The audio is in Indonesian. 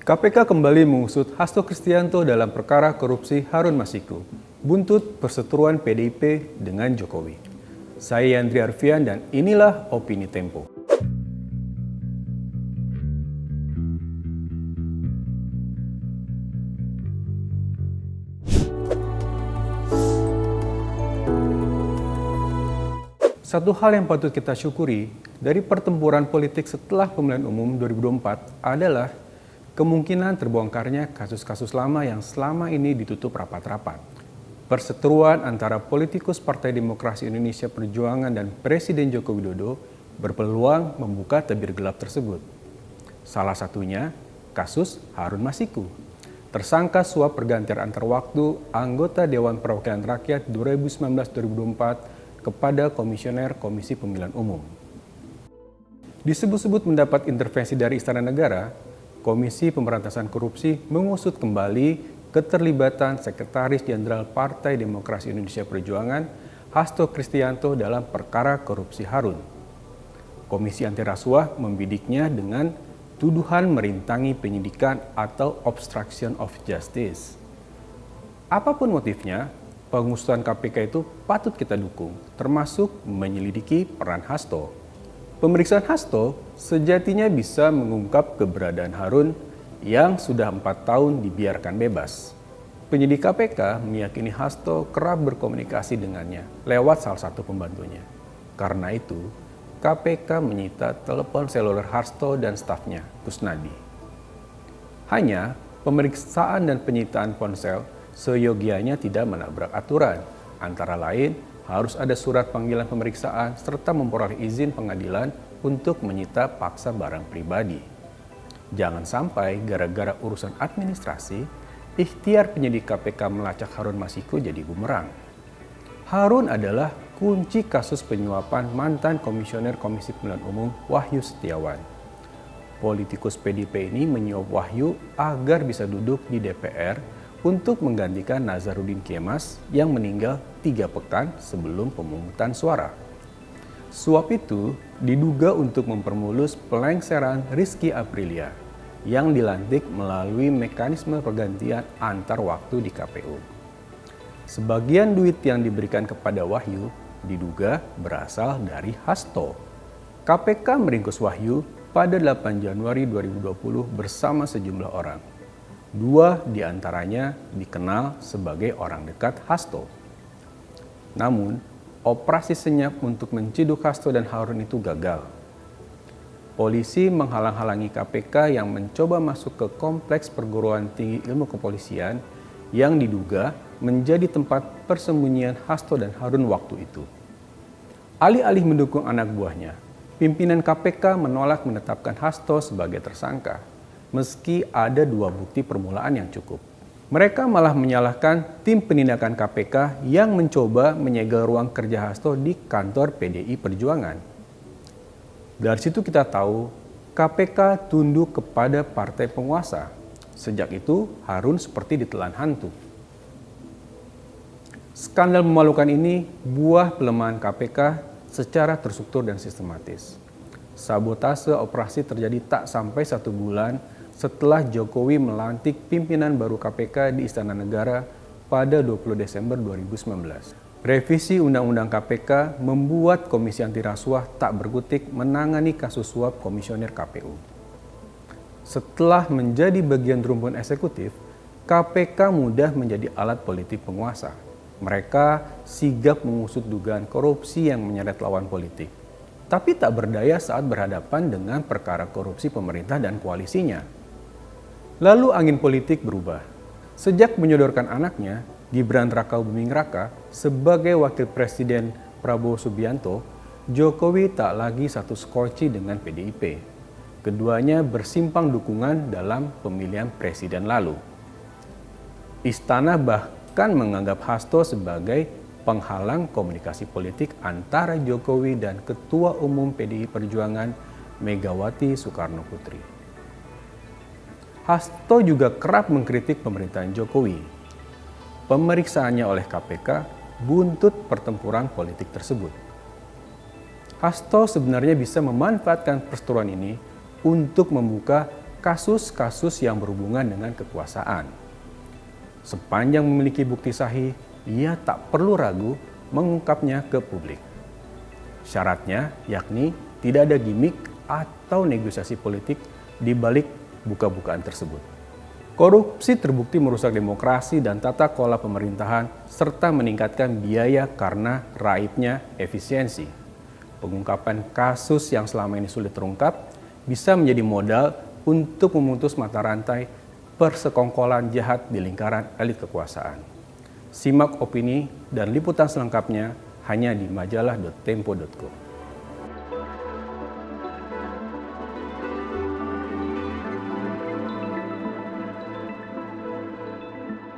KPK kembali mengusut Hasto Kristianto dalam perkara korupsi Harun Masiku, buntut perseteruan PDIP dengan Jokowi. Saya Yandri Arfian dan inilah Opini Tempo. Satu hal yang patut kita syukuri dari pertempuran politik setelah pemilihan umum 2024 adalah kemungkinan terbongkarnya kasus-kasus lama yang selama ini ditutup rapat-rapat. Perseteruan antara politikus Partai Demokrasi Indonesia Perjuangan dan Presiden Joko Widodo berpeluang membuka tabir gelap tersebut. Salah satunya kasus Harun Masiku, tersangka suap pergantian antar waktu anggota Dewan Perwakilan Rakyat 2019-2024 kepada Komisioner Komisi Pemilihan Umum. Disebut-sebut mendapat intervensi dari Istana Negara, Komisi Pemberantasan Korupsi mengusut kembali keterlibatan Sekretaris Jenderal Partai Demokrasi Indonesia Perjuangan Hasto Kristianto dalam perkara korupsi Harun. Komisi Anti Rasuah membidiknya dengan tuduhan merintangi penyidikan atau obstruction of justice. Apapun motifnya, pengusutan KPK itu patut kita dukung, termasuk menyelidiki peran Hasto. Pemeriksaan Hasto sejatinya bisa mengungkap keberadaan Harun yang sudah 4 tahun dibiarkan bebas. Penyidik KPK meyakini Hasto kerap berkomunikasi dengannya lewat salah satu pembantunya. Karena itu, KPK menyita telepon seluler Hasto dan stafnya, Kusnadi. Hanya pemeriksaan dan penyitaan ponsel seyogianya tidak menabrak aturan, antara lain harus ada surat panggilan pemeriksaan serta memperoleh izin pengadilan untuk menyita paksa barang pribadi. Jangan sampai gara-gara urusan administrasi, ikhtiar penyidik KPK melacak Harun Masiku jadi bumerang. Harun adalah kunci kasus penyuapan mantan Komisioner Komisi Pemilihan Umum Wahyu Setiawan. Politikus PDIP ini menyuap Wahyu agar bisa duduk di DPR untuk menggantikan Nazarudin Kemas yang meninggal 3 pekan sebelum pemungutan suara. Suap itu diduga untuk mempermulus pelengseran Rizky Aprilia yang dilantik melalui mekanisme pergantian antar waktu di KPU. Sebagian duit yang diberikan kepada Wahyu diduga berasal dari Hasto. KPK meringkus Wahyu pada 8 Januari 2020 bersama sejumlah orang. 2 diantaranya dikenal sebagai orang dekat Hasto. Namun, operasi senyap untuk menciduk Hasto dan Harun itu gagal. Polisi menghalang-halangi KPK yang mencoba masuk ke kompleks perguruan tinggi ilmu kepolisian yang diduga menjadi tempat persembunyian Hasto dan Harun waktu itu. Alih-alih mendukung anak buahnya, pimpinan KPK menolak menetapkan Hasto sebagai tersangka, meski ada 2 bukti permulaan yang cukup. Mereka malah menyalahkan tim penindakan KPK yang mencoba menyegel ruang kerja Hasto di kantor PDI Perjuangan. Dari situ kita tahu KPK tunduk kepada partai penguasa. Sejak itu Harun seperti ditelan hantu. Skandal memalukan ini buah pelemahan KPK secara terstruktur dan sistematis. Sabotase operasi terjadi tak sampai 1 bulan setelah Jokowi melantik pimpinan baru KPK di Istana Negara pada 20 Desember 2019. Revisi Undang-Undang KPK membuat Komisi Anti Rasuah tak berkutik menangani kasus suap komisioner KPU. Setelah menjadi bagian rumpun eksekutif, KPK mudah menjadi alat politik penguasa. Mereka sigap mengusut dugaan korupsi yang menyeret lawan politik, tapi tak berdaya saat berhadapan dengan perkara korupsi pemerintah dan koalisinya. Lalu angin politik berubah. Sejak menyodorkan anaknya, Gibran Rakabuming Raka, sebagai wakil presiden Prabowo Subianto, Jokowi tak lagi satu skoci dengan PDIP. Keduanya bersimpang dukungan dalam pemilihan presiden lalu. Istana bahkan menganggap Hasto sebagai penghalang komunikasi politik antara Jokowi dan Ketua Umum PDI Perjuangan Megawati Soekarno Putri. Hasto juga kerap mengkritik pemerintahan Jokowi. Pemeriksaannya oleh KPK buntut pertempuran politik tersebut. Hasto sebenarnya bisa memanfaatkan perseteruan ini untuk membuka kasus-kasus yang berhubungan dengan kekuasaan. Sepanjang memiliki bukti sahih, ia tak perlu ragu mengungkapnya ke publik. Syaratnya yakni tidak ada gimmick atau negosiasi politik di balik buka-bukaan tersebut. Korupsi terbukti merusak demokrasi dan tata kelola pemerintahan serta meningkatkan biaya karena raibnya efisiensi. Pengungkapan kasus yang selama ini sulit terungkap bisa menjadi modal untuk memutus mata rantai persekongkolan jahat di lingkaran elit kekuasaan. Simak opini dan liputan selengkapnya hanya di majalah.tempo.co.